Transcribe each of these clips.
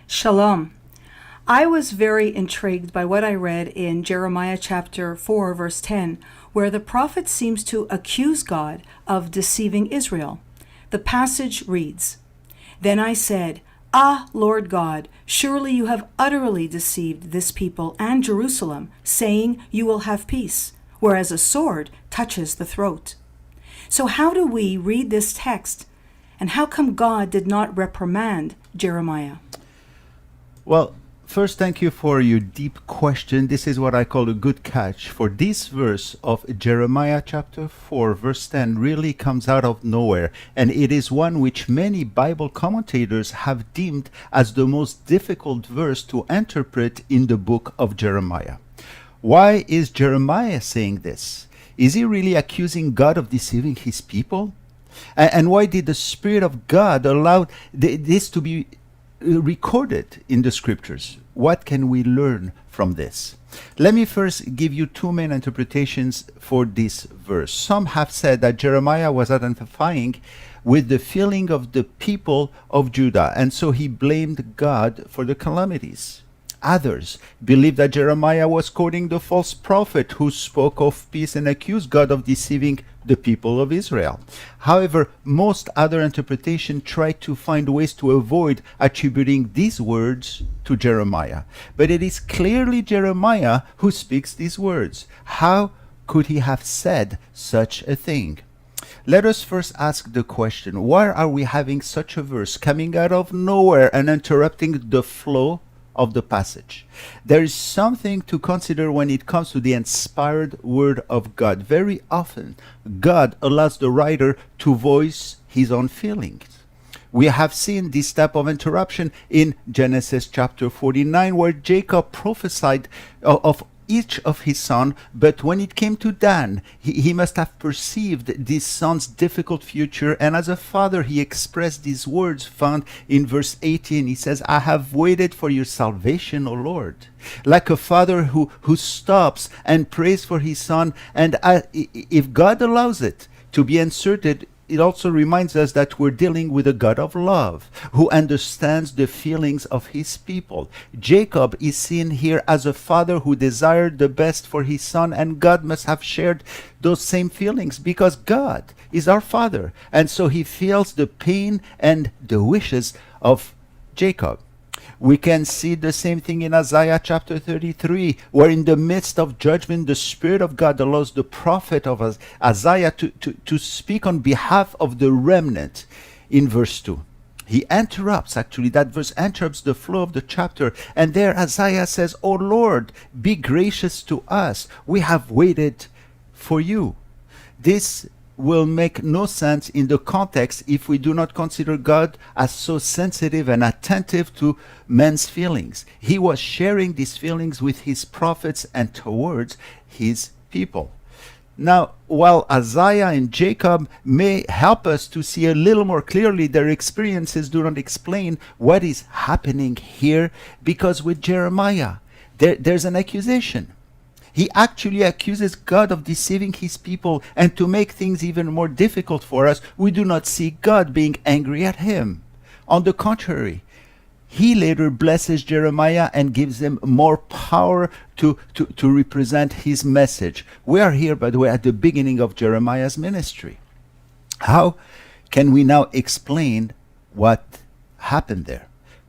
Shalom. I was very intrigued by what I read in Jeremiah chapter 4, verse 10, where the prophet seems to accuse God of deceiving Israel. The passage reads, "Then I said, Ah, Lord God, surely you have utterly deceived this people and Jerusalem, saying you will have peace, whereas a sword touches the throat." So how do we read this text, and how come God did not reprimand Jeremiah? Well, first, thank you for your deep question. This is what I call a good catch. For this verse of Jeremiah chapter 4, verse 10 really comes out of nowhere, and it is one which many Bible commentators have deemed as the most difficult verse to interpret in the book of Jeremiah. Why is Jeremiah saying this? Is he really accusing God of deceiving his people? And why did the Spirit of God allow this to be recorded in the scriptures? What can we learn from this? Let me first give you two main interpretations for this verse. Some have said that Jeremiah was identifying with the feeling of the people of Judah, and so he blamed God for the calamities. Others believe that Jeremiah was quoting the false prophet who spoke of peace and accused God of deceiving the people of Israel. However, most other interpretations try to find ways to avoid attributing these words to Jeremiah. But it is clearly Jeremiah who speaks these words. How could he have said such a thing? Let us first ask the question, why are we having such a verse coming out of nowhere and interrupting the flow of the passage? There is something to consider when it comes to the inspired word of God. Very often, God allows the writer to voice his own feelings. We have seen this type of interruption in Genesis chapter 49, where Jacob prophesied of each of his sons, but when it came to Dan, he must have perceived this son's difficult future, and as a father he expressed these words found in verse 18. He says, "I have waited for your salvation, O Lord." Like a father who stops and prays for his son, and if God allows it to be inserted, it also reminds us that we're dealing with a God of love who understands the feelings of his people. Jacob is seen here as a father who desired the best for his son, and God must have shared those same feelings because God is our father, and so he feels the pain and the wishes of Jacob. We can see the same thing in Isaiah chapter 33, where in the midst of judgment, the Spirit of God allows the prophet of Isaiah to speak on behalf of the remnant in verse 2. He interrupts, actually, that verse interrupts the flow of the chapter. And there Isaiah says, "O Lord, be gracious to us. We have waited for you." This will make no sense in the context if we do not consider God as so sensitive and attentive to men's feelings. He was sharing these feelings with his prophets and towards his people. Now, while Isaiah and Jacob may help us to see a little more clearly, their experiences do not explain what is happening here, because with Jeremiah, there's an accusation. He actually accuses God of deceiving his people, and to make things even more difficult for us, we do not see God being angry at him. On the contrary, he later blesses Jeremiah and gives him more power to represent his message. We are here, by the way, at the beginning of Jeremiah's ministry. How can we now explain what happened there?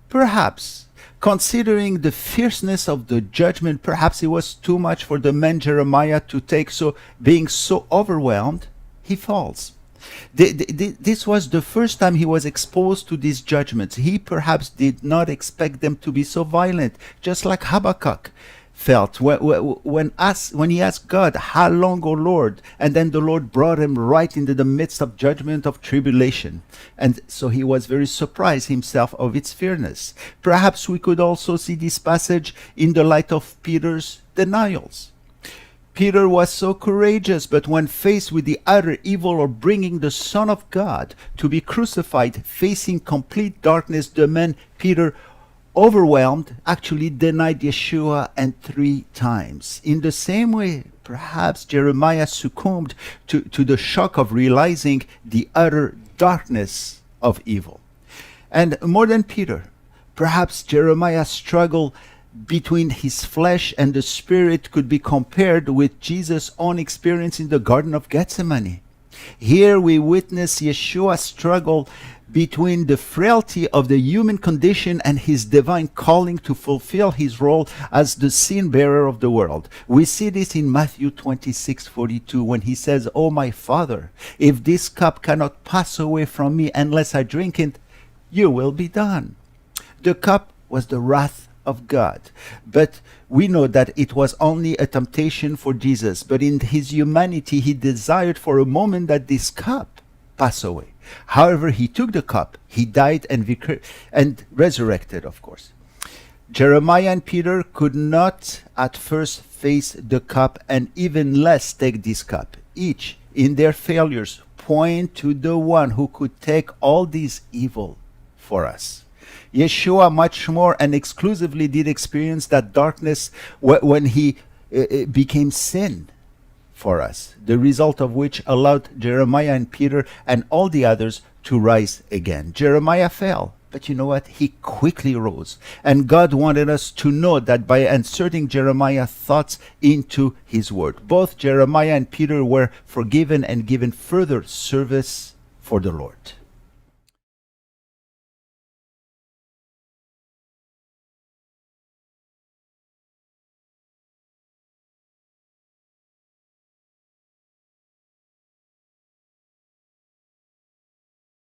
Perhaps, considering the fierceness of the judgment, perhaps it was too much for the man Jeremiah to take, so being so overwhelmed, he falls. This was the first time he was exposed to these judgments. He perhaps did not expect them to be so violent, just like Habakkuk felt when he asked God, "How long, O Lord?" And then the Lord brought him right into the midst of judgment, of tribulation. And so he was very surprised himself of its fierceness. Perhaps we could also see this passage in the light of Peter's denials. Peter was so courageous, but when faced with the utter evil of bringing the Son of God to be crucified, facing complete darkness, the man Peter, overwhelmed, actually denied Yeshua and 3 times. In the same way, perhaps Jeremiah succumbed to the shock of realizing the utter darkness of evil. And more than Peter, Perhaps Jeremiah's struggle between his flesh and the spirit could be compared with Jesus' own experience in the Garden of Gethsemane. Here we witness Yeshua's struggle between the frailty of the human condition and his divine calling to fulfill his role as the sin bearer of the world. We see this in Matthew 26:42 when he says, "Oh my Father, if this cup cannot pass away from me unless I drink it, you will be done." The cup was the wrath of God, but we know that it was only a temptation for Jesus. But in his humanity, he desired for a moment that this cup pass away. However, he took the cup, he died and resurrected, of course. Jeremiah and Peter could not at first face the cup and even less take this cup. Each, in their failures, point to the one who could take all this evil for us. Yeshua much more and exclusively did experience that darkness when he became sin for us, the result of which allowed Jeremiah and Peter and all the others to rise again. Jeremiah fell, but you know what? He quickly rose. And God wanted us to know that by inserting Jeremiah's thoughts into his word. Both Jeremiah and Peter were forgiven and given further service for the Lord.